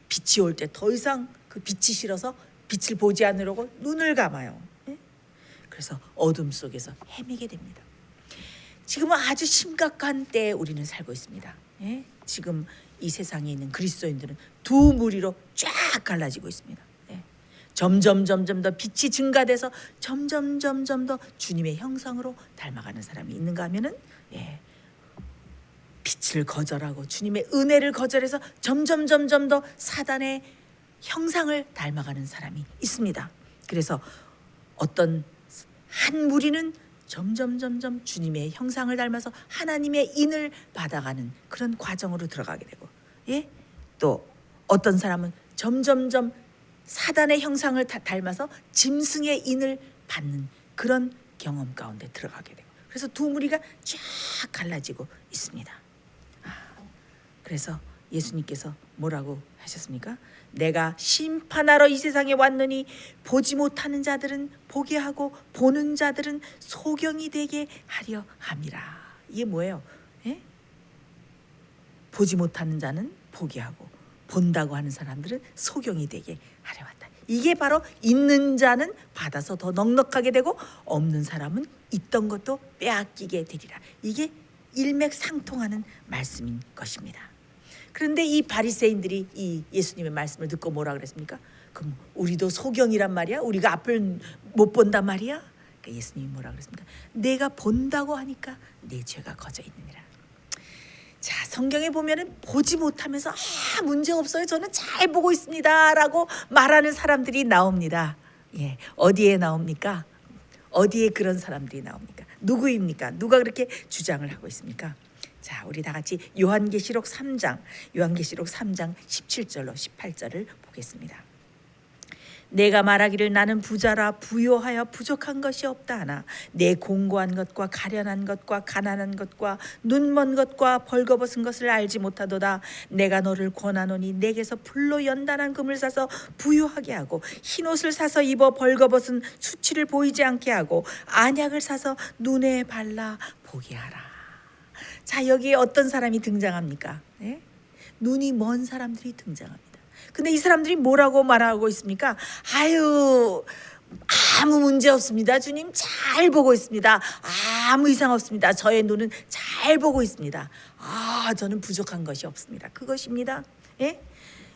빛이 올 때 더 이상 그 빛이 싫어서 빛을 보지 않으려고 눈을 감아요. 그래서 어둠 속에서 헤매게 됩니다. 지금은 아주 심각한 때에 우리는 살고 있습니다. 지금 이 세상에 있는 그리스도인들은 두 무리로 쫙 갈라지고 있습니다. 점점 더 빛이 증가돼서 점점 더 주님의 형상으로 닮아가는 사람이 있는가 하면은 빛을 거절하고 주님의 은혜를 거절해서 점점 더 사단의 형상을 닮아가는 사람이 있습니다. 그래서 어떤 한 무리는 점점 주님의 형상을 닮아서 하나님의 인을 받아가는 그런 과정으로 들어가게 되고, 예? 또 어떤 사람은 점점점 사단의 형상을 닮아서 짐승의 인을 받는 그런 경험 가운데 들어가게 되고, 그래서 두 무리가 쫙 갈라지고 있습니다. 그래서 예수님께서 뭐라고 하셨습니까? 내가 심판하러 이 세상에 왔느니 보지 못하는 자들은 보게 하고 보는 자들은 소경이 되게 하려 함이라. 이게 뭐예요? 예? 보지 못하는 자는 보게 하고 본다고 하는 사람들은 소경이 되게 하려 왔다. 이게 바로 있는 자는 받아서 더 넉넉하게 되고 없는 사람은 있던 것도 빼앗기게 되리라. 이게 일맥상통하는 말씀인 것입니다. 그런데 이 바리새인들이 이 예수님의 말씀을 듣고 뭐라 그랬습니까? 그럼 우리도 소경이란 말이야? 우리가 앞을 못 본단 말이야? 그러니까 예수님이 뭐라 그랬습니까? 내가 본다고 하니까 내 죄가 거저 있느니라. 자, 성경에 보면은 보지 못하면서 문제 없어요, 저는 잘 보고 있습니다 라고 말하는 사람들이 나옵니다. 예, 어디에 나옵니까? 어디에 그런 사람들이 나옵니까? 누구입니까? 누가 그렇게 주장을 하고 있습니까? 자, 우리 다 같이 요한계시록 3장 17절로 18절을 보겠습니다. 내가 말하기를 나는 부자라 부요하여 부족한 것이 없다 하나 내 공고한 것과 가련한 것과 가난한 것과 눈먼 것과 벌거벗은 것을 알지 못하도다. 내가 너를 권하노니 내게서 불로 연단한 금을 사서 부요하게 하고 흰옷을 사서 입어 벌거벗은 수치를 보이지 않게 하고 안약을 사서 눈에 발라 보게 하라. 자, 여기에 어떤 사람이 등장합니까? 네? 눈이 먼 사람들이 등장합니다. 근데 이 사람들이 뭐라고 말하고 있습니까? 아유, 아무 문제 없습니다. 주님 잘 보고 있습니다. 아무 이상 없습니다. 저의 눈은 잘 보고 있습니다. 저는 부족한 것이 없습니다. 그것입니다. 예?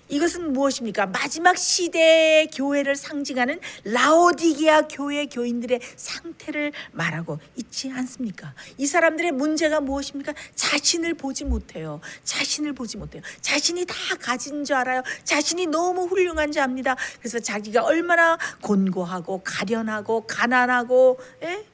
이것은 무엇입니까? 마지막 시대의 교회를 상징하는 라오디게아 교회 교인들의 상태를 말하고 있지 않습니까? 이 사람들의 문제가 무엇입니까? 자신을 보지 못해요. 자신을 보지 못해요. 자신이 다 가진 줄 알아요. 자신이 너무 훌륭한 줄 압니다. 그래서 자기가 얼마나 곤고하고 가련하고 가난하고, 예?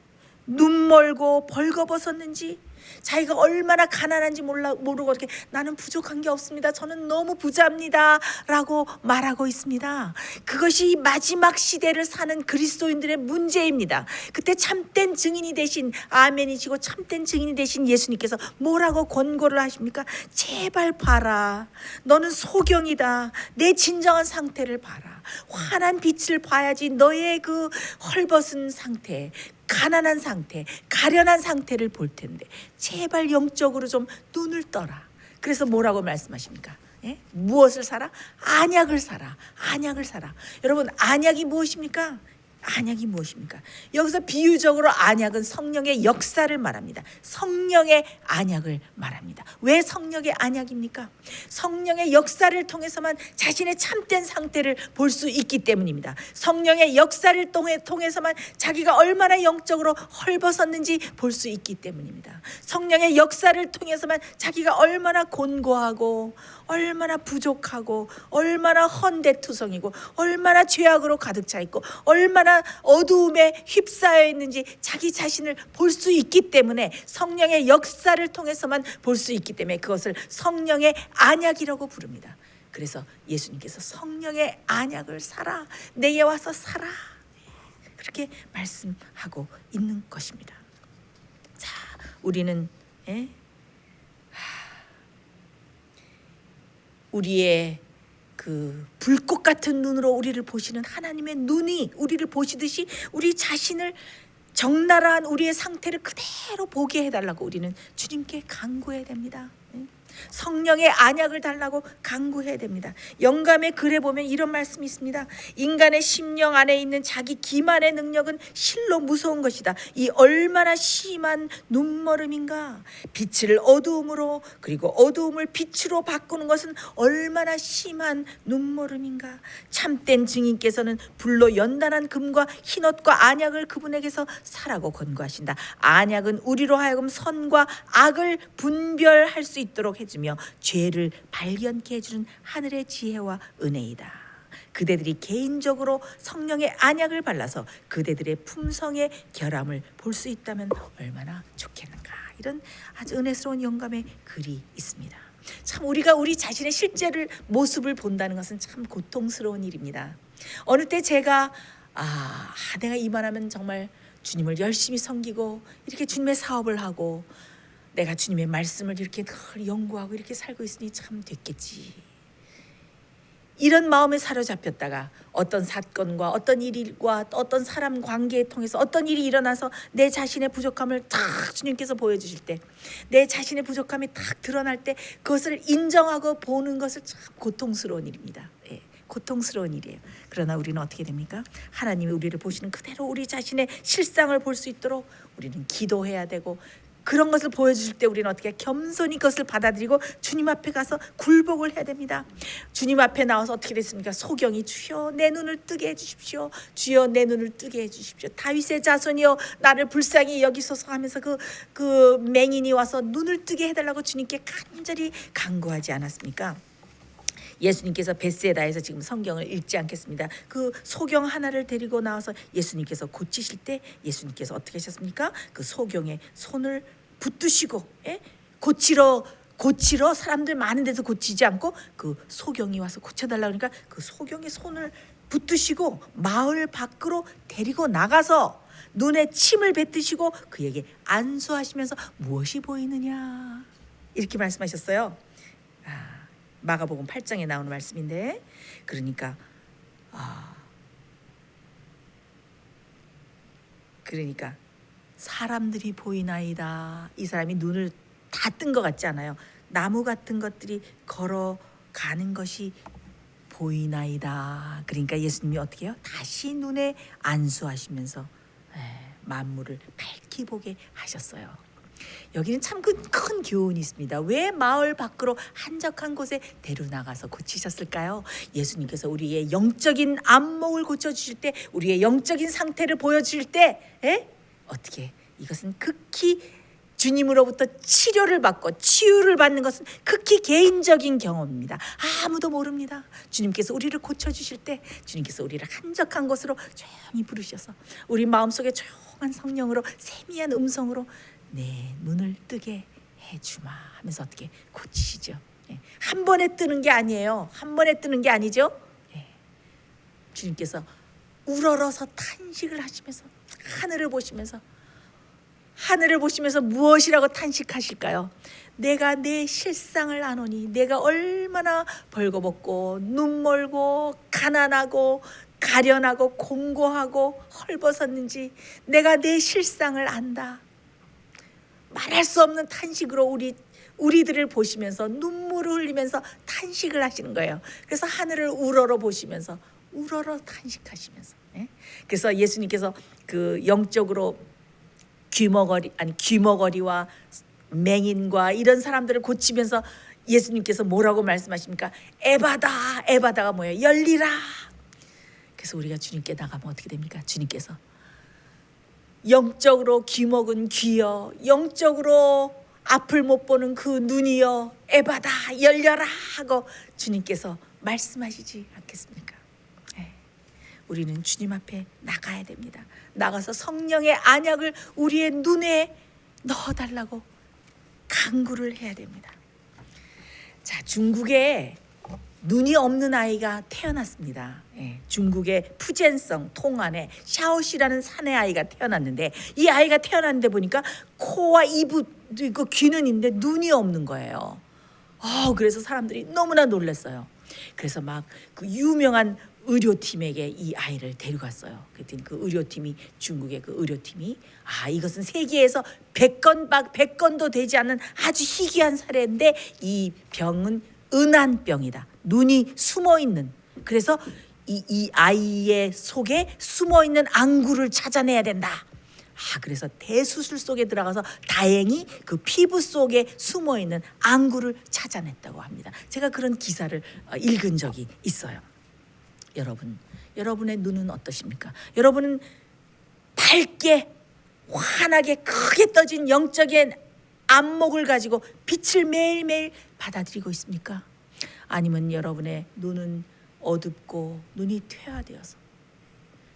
눈멀고 벌거벗었는지, 자기가 얼마나 가난한지 모르고 이렇게 나는 부족한 게 없습니다. 저는 너무 부자입니다 라고 말하고 있습니다. 그것이 마지막 시대를 사는 그리스도인들의 문제입니다. 그때 참된 증인이 되신 아멘이시고 참된 증인이 되신 예수님께서 뭐라고 권고를 하십니까? 제발 봐라. 너는 소경이다. 내 진정한 상태를 봐라. 환한 빛을 봐야지 너의 그 헐벗은 상태, 가난한 상태, 가련한 상태를 볼 텐데 제발 영적으로 좀 눈을 떠라. 그래서 뭐라고 말씀하십니까? 예? 무엇을 사라? 안약을 사라. 안약을 사라. 여러분, 안약이 무엇입니까? 안약이 무엇입니까? 여기서 비유적으로 안약은 성령의 역사를 말합니다. 성령의 안약을 말합니다. 왜 성령의 안약입니까? 성령의 역사를 통해서만 자신의 참된 상태를 볼 수 있기 때문입니다. 성령의 역사를 통해서만 자기가 얼마나 영적으로 헐벗었는지 볼 수 있기 때문입니다. 성령의 역사를 통해서만 자기가 얼마나 곤고하고 얼마나 부족하고 얼마나 헌대투성이고 얼마나 죄악으로 가득 차 있고 얼마나 어두움에 휩싸여 있는지 자기 자신을 볼 수 있기 때문에, 성령의 역사를 통해서만 볼 수 있기 때문에 그것을 성령의 안약이라고 부릅니다. 그래서 예수님께서 성령의 안약을 사라, 내게 와서 사라, 그렇게 말씀하고 있는 것입니다. 자, 우리는 우리의 그 불꽃 같은 눈으로 우리를 보시는 하나님의 눈이 우리를 보시듯이 우리 자신을, 적나라한 우리의 상태를 그대로 보게 해달라고 우리는 주님께 간구해야 됩니다. 성령의 안약을 달라고 간구해야 됩니다. 영감의 글에 보면 이런 말씀이 있습니다. 인간의 심령 안에 있는 자기 기만의 능력은 실로 무서운 것이다. 이 얼마나 심한 눈멀음인가. 빛을 어두움으로 그리고 어두움을 빛으로 바꾸는 것은 얼마나 심한 눈멀음인가. 참된 증인께서는 불로 연단한 금과 흰옷과 안약을 그분에게서 사라고 권고하신다. 안약은 우리로 하여금 선과 악을 분별할 수 있도록 해주며 죄를 발견케 해주는 하늘의 지혜와 은혜이다. 그대들이 개인적으로 성령의 안약을 발라서 그대들의 품성의 결함을 볼 수 있다면 얼마나 좋겠는가. 이런 아주 은혜스러운 영감의 글이 있습니다. 참 우리가 우리 자신의 실제를 모습을 본다는 것은 참 고통스러운 일입니다. 어느 때 제가 내가 이만하면 정말 주님을 열심히 섬기고 이렇게 주님의 사업을 하고 내가 주님의 말씀을 이렇게 늘 연구하고 이렇게 살고 있으니 참 됐겠지. 이런 마음에 사로잡혔다가 어떤 사건과 어떤 일과 어떤 사람 관계에 통해서 어떤 일이 일어나서 내 자신의 부족함을 탁 주님께서 보여주실 때, 내 자신의 부족함이 탁 드러날 때 그것을 인정하고 보는 것을 참 고통스러운 일입니다. 예, 고통스러운 일이에요. 그러나 우리는 어떻게 됩니까? 하나님이 우리를 보시는 그대로 우리 자신의 실상을 볼 수 있도록 우리는 기도해야 되고, 그런 것을 보여주실 때 우리는 어떻게 겸손히 그것을 받아들이고 주님 앞에 가서 굴복을 해야 됩니다. 주님 앞에 나와서 어떻게 됐습니까? 소경이 주여 내 눈을 뜨게 해주십시오. 주여 내 눈을 뜨게 해주십시오. 다윗의 자손이여 나를 불쌍히 여기소서 하면서 그 맹인이 와서 눈을 뜨게 해달라고 주님께 간절히 간구하지 않았습니까? 예수님께서 벳세다에서 지금 성경을 읽지 않겠습니다. 그 소경 하나를 데리고 나와서 예수님께서 고치실 때 예수님께서 어떻게 하셨습니까? 그 소경의 손을 붙드시고 고치러 사람들 많은 데서 고치지 않고 그 소경이 와서 고쳐달라고 그러니까 그 소경의 손을 붙드시고 마을 밖으로 데리고 나가서 눈에 침을 뱉으시고 그에게 안수하시면서 무엇이 보이느냐 이렇게 말씀하셨어요. 마가복음 8장에 나오는 말씀인데, 그러니까 사람들이 보이나이다. 이 사람이 눈을 다 뜬 것 같지 않아요. 나무 같은 것들이 걸어가는 것이 보이나이다. 그러니까 예수님이 어떻게 해요? 다시 눈에 안수하시면서 만물을 밝히 보게 하셨어요. 여기는 참 큰 교훈이 있습니다. 왜 마을 밖으로 한적한 곳에 데려나가서 고치셨을까요? 예수님께서 우리의 영적인 안목을 고쳐주실 때, 우리의 영적인 상태를 보여주실 때 어떻게 이것은 극히 주님으로부터 치료를 받고 치유를 받는 것은 극히 개인적인 경험입니다. 아무도 모릅니다. 주님께서 우리를 고쳐주실 때 주님께서 우리를 한적한 곳으로 조용히 부르셔서 우리 마음속에 조용한 성령으로 세미한 음성으로 내 눈을 뜨게 해주마 하면서 어떻게 고치시죠. 한 번에 뜨는 게 아니에요. 한 번에 뜨는 게 아니죠. 주님께서 우러러서 탄식을 하시면서 하늘을 보시면서 무엇이라고 탄식하실까요? 내가 내 실상을 아노니 내가 얼마나 벌거벗고 눈멀고 가난하고 가련하고 공고하고 헐벗었는지 내가 내 실상을 안다. 말할 수 없는 탄식으로 우리들을 보시면서 눈물을 흘리면서 탄식을 하시는 거예요. 그래서 하늘을 우러러 보시면서 우러러 탄식하시면서. 그래서 예수님께서 그 영적으로 귀머거리와 맹인과 이런 사람들을 고치면서 예수님께서 뭐라고 말씀하십니까? 에바다가 뭐예요? 열리라. 그래서 우리가 주님께 나가면 어떻게 됩니까? 주님께서 영적으로 귀먹은 귀여, 영적으로 앞을 못 보는 그 눈이여, 에바다 열려라 하고 주님께서 말씀하시지 않겠습니까? 우리는 주님 앞에 나가야 됩니다. 나가서 성령의 안약을 우리의 눈에 넣어달라고 간구를 해야 됩니다. 자, 중국에 눈이 없는 아이가 태어났습니다. 중국의 푸젠성 통안에 샤오시라는 사내 아이가 태어났는데, 이 아이가 태어났는데 보니까 코와 입은 있고 귀는 있는데 눈이 없는 거예요. 그래서 사람들이 너무나 놀랐어요. 그래서 막 그 유명한 의료팀에게 이 아이를 데려갔어요. 그랬더니 그 의료팀이, 중국의 그 의료팀이 이것은 세계에서 100건도 되지 않는 아주 희귀한 사례인데 이 병은 은한병이다. 눈이 숨어있는, 그래서 이 아이의 속에 숨어있는 안구를 찾아내야 된다. 그래서 대수술 속에 들어가서 다행히 그 피부 속에 숨어있는 안구를 찾아냈다고 합니다. 제가 그런 기사를 읽은 적이 있어요. 여러분의 눈은 어떠십니까? 여러분은 밝게 환하게 크게 떠진 영적인 안목을 가지고 빛을 매일매일 받아들이고 있습니까? 아니면 여러분의 눈은 어둡고 눈이 퇴화되어서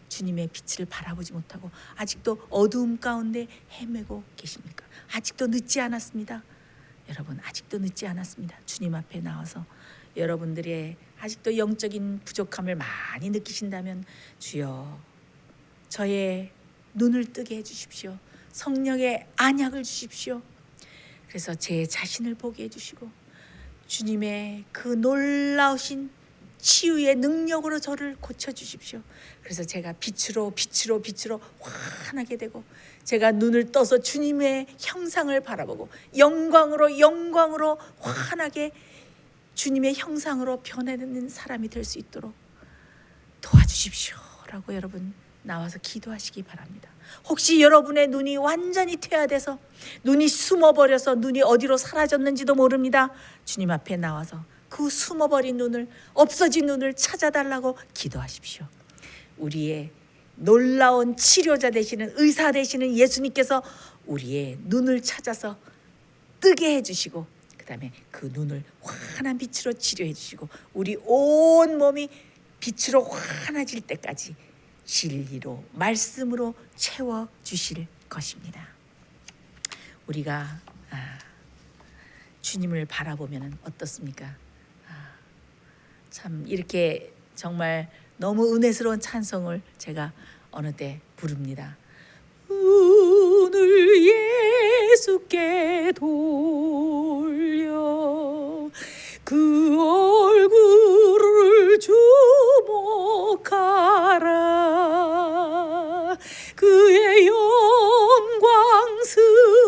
주님의 빛을 바라보지 못하고 아직도 어두움 가운데 헤매고 계십니까? 아직도 늦지 않았습니다. 여러분, 아직도 늦지 않았습니다. 주님 앞에 나와서 여러분들의 아직도 영적인 부족함을 많이 느끼신다면 주여 저의 눈을 뜨게 해주십시오. 성령의 안약을 주십시오. 그래서 제 자신을 보게 해주시고 주님의 그 놀라우신 치유의 능력으로 저를 고쳐주십시오. 그래서 제가 빛으로 환하게 되고 제가 눈을 떠서 주님의 형상을 바라보고 영광으로 환하게 주님의 형상으로 변해는 사람이 될 수 있도록 도와주십시오 라고 여러분 나와서 기도하시기 바랍니다. 혹시 여러분의 눈이 완전히 퇴화돼서 눈이 숨어버려서 눈이 어디로 사라졌는지도 모릅니다. 주님 앞에 나와서 그 숨어버린 눈을, 없어진 눈을 찾아달라고 기도하십시오. 우리의 놀라운 치료자 되시는, 의사 되시는 예수님께서 우리의 눈을 찾아서 뜨게 해주시고 그 다음에 그 눈을 환한 빛으로 치료해 주시고 우리 온 몸이 빛으로 환해질 때까지 진리로 말씀으로 채워주실 것입니다. 우리가 주님을 바라보면 어떻습니까? 참 이렇게 정말 너무 은혜스러운 찬송을 제가 어느 때 부릅니다. 눈을 예수께 돌려 그 얼굴을 주목하라. 그의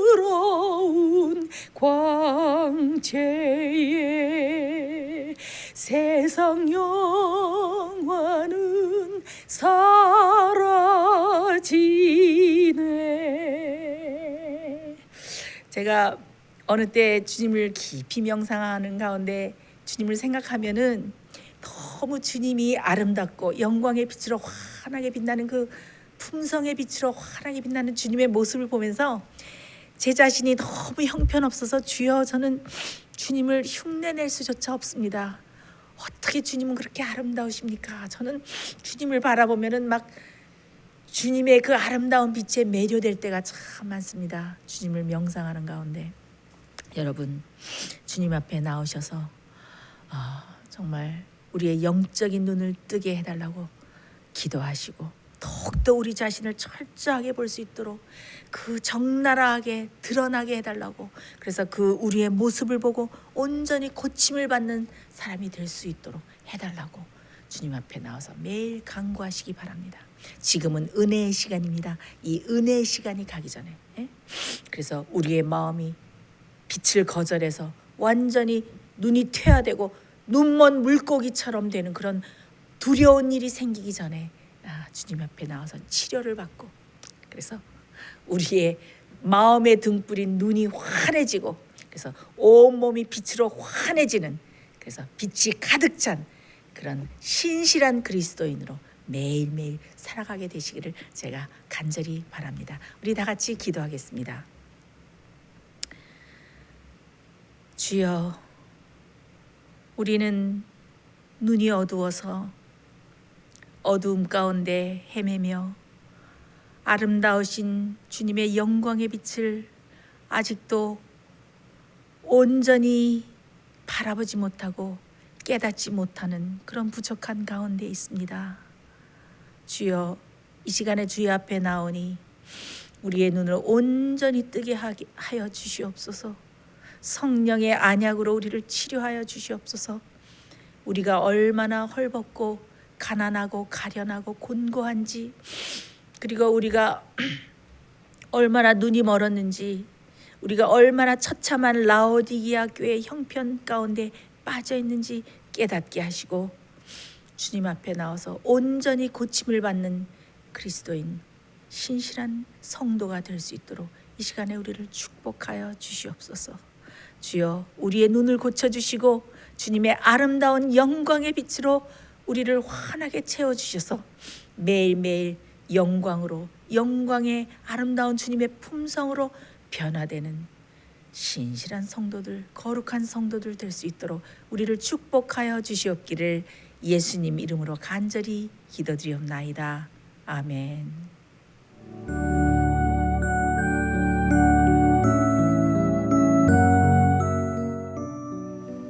영광스러운 광채에 세상 영화는 사라지네. 제가 어느 때 주님을 깊이 명상하는 가운데 주님을 생각하면은 너무 주님이 아름답고 영광의 빛으로 환하게 빛나는 그 품성의 빛으로 환하게 빛나는 주님의 모습을 보면서 제 자신이 너무 형편없어서 주여 저는 주님을 흉내낼 수조차 없습니다. 어떻게 주님은 그렇게 아름다우십니까? 저는 주님을 바라보면은 막 주님의 그 아름다운 빛에 매료될 때가 참 많습니다. 주님을 명상하는 가운데 여러분 주님 앞에 나오셔서 정말 우리의 영적인 눈을 뜨게 해달라고 기도하시고 더욱더 우리 자신을 철저하게 볼 수 있도록 그 적나라하게 드러나게 해달라고 그래서 그 우리의 모습을 보고 온전히 고침을 받는 사람이 될 수 있도록 해달라고 주님 앞에 나와서 매일 간구하시기 바랍니다. 지금은 은혜의 시간입니다. 이 은혜의 시간이 가기 전에 그래서 우리의 마음이 빛을 거절해서 완전히 눈이 퇴화되고 눈먼 물고기처럼 되는 그런 두려운 일이 생기기 전에 주님 앞에 나와서 치료를 받고 그래서 우리의 마음의 등불인 눈이 환해지고 그래서 온몸이 빛으로 환해지는 그래서 빛이 가득 찬 그런 신실한 그리스도인으로 매일매일 살아가게 되시기를 제가 간절히 바랍니다. 우리 다 같이 기도하겠습니다. 주여 우리는 눈이 어두워서 어두움 가운데 헤매며 아름다우신 주님의 영광의 빛을 아직도 온전히 바라보지 못하고 깨닫지 못하는 그런 부족한 가운데 있습니다. 주여 이 시간에 주의 앞에 나오니 우리의 눈을 온전히 뜨게 하여 주시옵소서. 성령의 안약으로 우리를 치료하여 주시옵소서. 우리가 얼마나 헐벗고 가난하고 가련하고 곤고한지 그리고 우리가 얼마나 눈이 멀었는지 우리가 얼마나 처참한 라오디게아 교회의 형편 가운데 빠져 있는지 깨닫게 하시고 주님 앞에 나와서 온전히 고침을 받는 그리스도인 신실한 성도가 될 수 있도록 이 시간에 우리를 축복하여 주시옵소서. 주여 우리의 눈을 고쳐주시고 주님의 아름다운 영광의 빛으로 우리를 환하게 채워주셔서 매일매일 영광으로 영광의 아름다운 주님의 품성으로 변화되는 신실한 성도들 거룩한 성도들 될 수 있도록 우리를 축복하여 주시옵기를 예수님 이름으로 간절히 기도드리옵나이다. 아멘.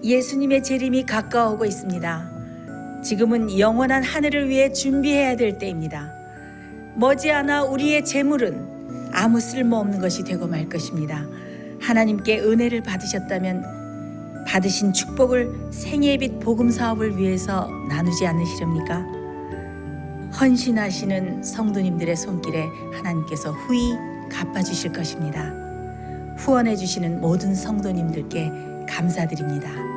예수님의 재림이 가까워오고 있습니다. 지금은 영원한 하늘을 위해 준비해야 될 때입니다. 머지않아 우리의 재물은 아무 쓸모없는 것이 되고 말 것입니다. 하나님께 은혜를 받으셨다면 받으신 축복을 생애의 빛 복음 사업을 위해서 나누지 않으시렵니까? 헌신하시는 성도님들의 손길에 하나님께서 후히 갚아주실 것입니다. 후원해 주시는 모든 성도님들께 감사드립니다.